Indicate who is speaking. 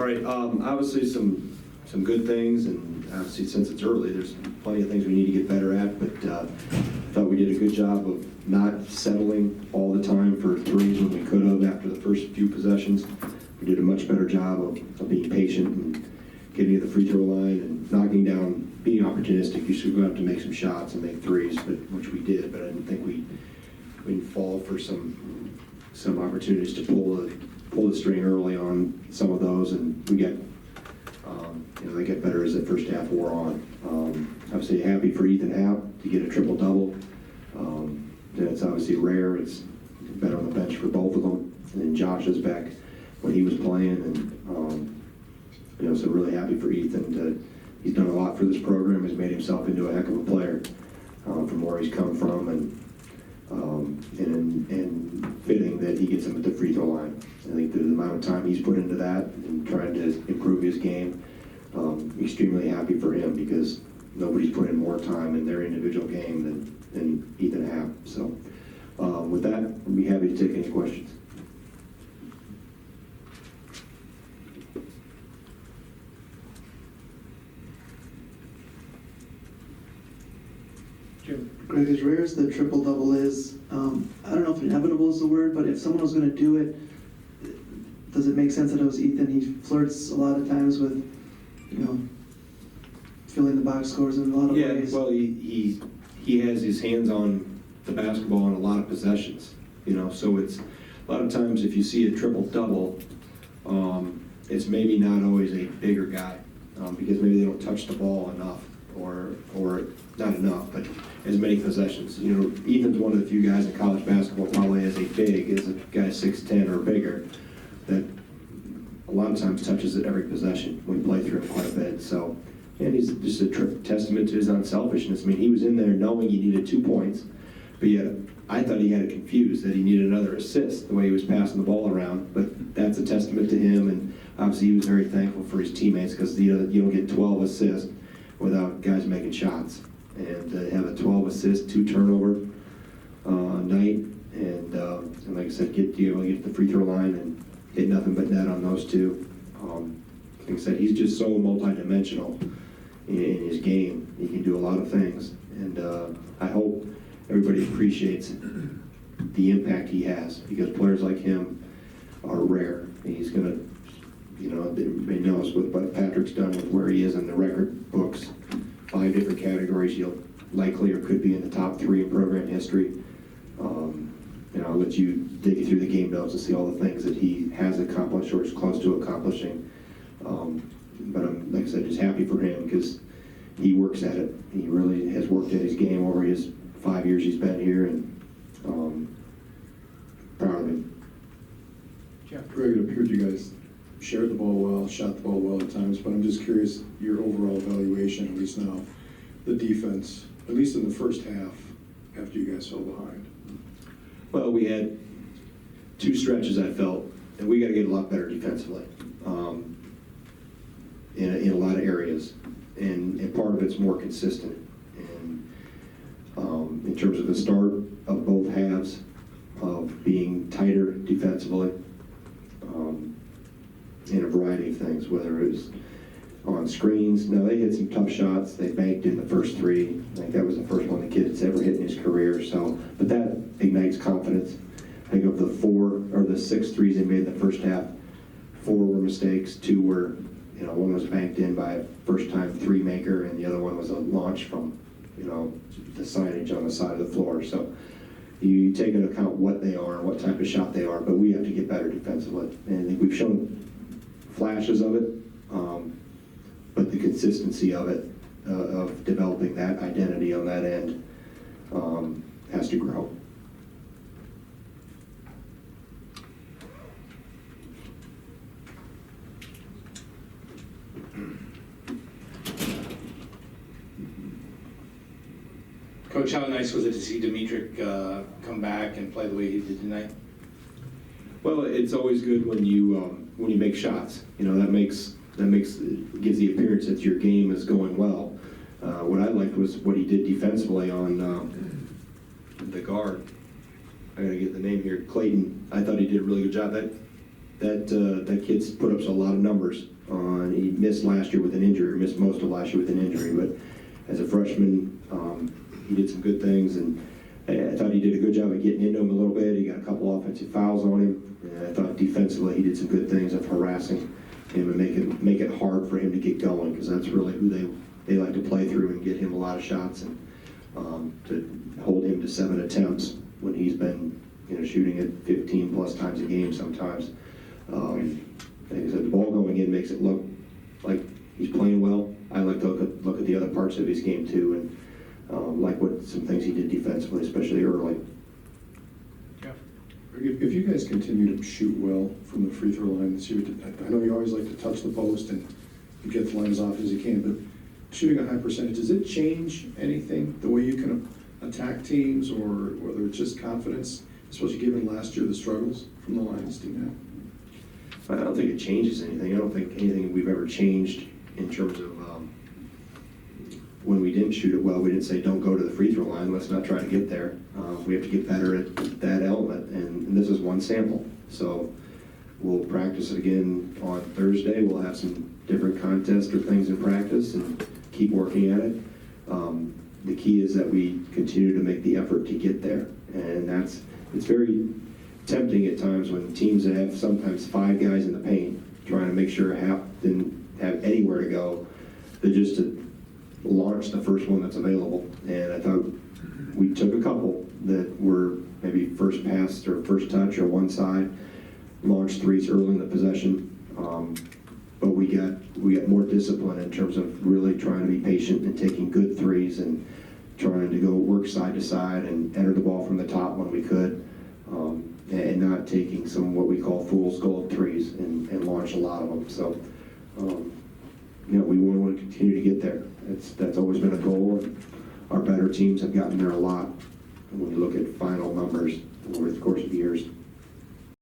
Speaker 1: right. Obviously, some good things, and obviously, since it's early, there's plenty of things we need to get better at. But I thought we did a good job of not settling all the time for threes when we could have after the first few possessions. We did a much better job of being patient and getting to the free throw line and knocking down, being opportunistic. You should go out to make some shots and make threes, which we did. But I didn't think we didn't fall for some opportunities to pull the string early on some of those, and we got they get better as the first half wore on. Obviously happy for Ethan Happ to get a triple-double. It's obviously rare. It's better on the bench for both of them. And then Josh is back when he was playing, and so really happy for Ethan. He's done a lot for this program. Has made himself into a heck of a player from where he's come from, and fitting that he gets him at the free throw line. I think the amount of time he's put into that and trying to improve his game, extremely happy for him, because nobody's put in more time in their individual game than Ethan Happ. So with that, I'd be happy to take any questions.
Speaker 2: Greg, as rare as the triple-double is, I don't know if inevitable is the word, but if someone was going to do it, does it make sense that it was Ethan? He flirts a lot of times with, filling the box scores in a lot of ways.
Speaker 1: Yeah, well, he has his hands on the basketball in a lot of possessions, so it's a lot of times if you see a triple-double, it's maybe not always a bigger guy, because maybe they don't touch the ball enough, or not enough, but as many possessions. Ethan's one of the few guys in college basketball probably as a guy 6'10" or bigger, that a lot of times touches it every possession. We play through him quite a bit. So, and he's just a testament to his unselfishness. I mean, he was in there knowing he needed 2 points, but yet I thought he had it confused that he needed another assist the way he was passing the ball around. But that's a testament to him, and obviously he was very thankful for his teammates, because you don't get 12 assists without guys making shots. And have a 12 assist, 2 turnover night, and like I said, get the free throw line and hit nothing but net on those two. Like I said, he's just so multi-dimensional in his game. He can do a lot of things, and I hope everybody appreciates the impact he has, because players like him are rare. And he's going to, everybody knows what Patrick's done with where he is in the record books. 5 different categories. He'll likely or could be in the top 3 in program history. I'll let you dig through the game notes and see all the things that he has accomplished or is close to accomplishing. But I'm, like I said, just happy for him, because he works at it. He really has worked at his game over his 5 years he's been here, and proud of him.
Speaker 3: Greg, it appeared you guys shared the ball well, shot the ball well at times, but I'm just curious your overall evaluation, at least now, the defense, at least in the first half, after you guys fell behind.
Speaker 1: Well, we had 2 stretches, I felt, and we got to get a lot better defensively in a lot of areas, and part of it's more consistent. And in terms of the start of both halves, of being tighter defensively, in a variety of things, whether it was on screens. Now, they hit some tough shots. They banked in the first 3. I think that was the first one the kid's ever hit in his career. So, but that ignites confidence. I think of the 4 or the 6 threes they made in the first half, 4 were mistakes. 2 were, one was banked in by a first-time 3 maker, and the other one was a launch from, the signage on the side of the floor. So you take into account what they are and what type of shot they are, but we have to get better defensively. And I think we've shown flashes of it, but the consistency of it, of developing that identity on that end, has to grow.
Speaker 4: Coach, how nice was it to see Dimitri come back and play the way he did tonight?
Speaker 1: Well, it's always good when you make shots. That gives the appearance that your game is going well. What I liked was what he did defensively on the guard. I gotta get the name here. Clayton. I thought he did a really good job. that kid's put up a lot of numbers. He missed last year with an injury, or missed most of last year with an injury, but as a freshman, he did some good things, and I thought he did a good job of getting into him a little bit. He got a couple offensive fouls on him, and I thought defensively he did some good things of harassing him and make it hard for him to get going, because that's really who they like to play through and get him a lot of shots, and to hold him to 7 attempts when he's been shooting it 15 plus times a game sometimes. Like I said, the ball going in makes it look like he's playing well. I like to look at the other parts of his game too, and like some things he did defensively, especially early.
Speaker 3: If you guys continue to shoot well from the free throw line this year, I know you always like to touch the post and you get the line as often as you can, but shooting a high percentage, does it change anything, the way you can attack teams, or whether it's just confidence, especially given last year the struggles from the Lions team now?
Speaker 1: I don't think it changes anything. I don't think anything we've ever changed in terms of when we didn't shoot it well, we didn't say don't go to the free throw line, let's not try to get there. We have to get better at that element, and this is one sample. So we'll practice it again on Thursday. We'll have some different contests or things in practice and keep working at it. The key is that we continue to make the effort to get there, and it's very tempting at times when teams that have sometimes 5 guys in the paint trying to make sure half didn't have anywhere to go, they just launch the first one that's available. And I thought we took a couple that were maybe first pass or first touch or one side, launched threes early in the possession, but we got more discipline in terms of really trying to be patient and taking good threes and trying to go work side to side and enter the ball from the top when we could. And not taking some what we call fool's gold threes and launch a lot of them. So, we want to continue to get there. That's always been a goal, and our better teams have gotten there a lot when you look at final numbers over the course of years.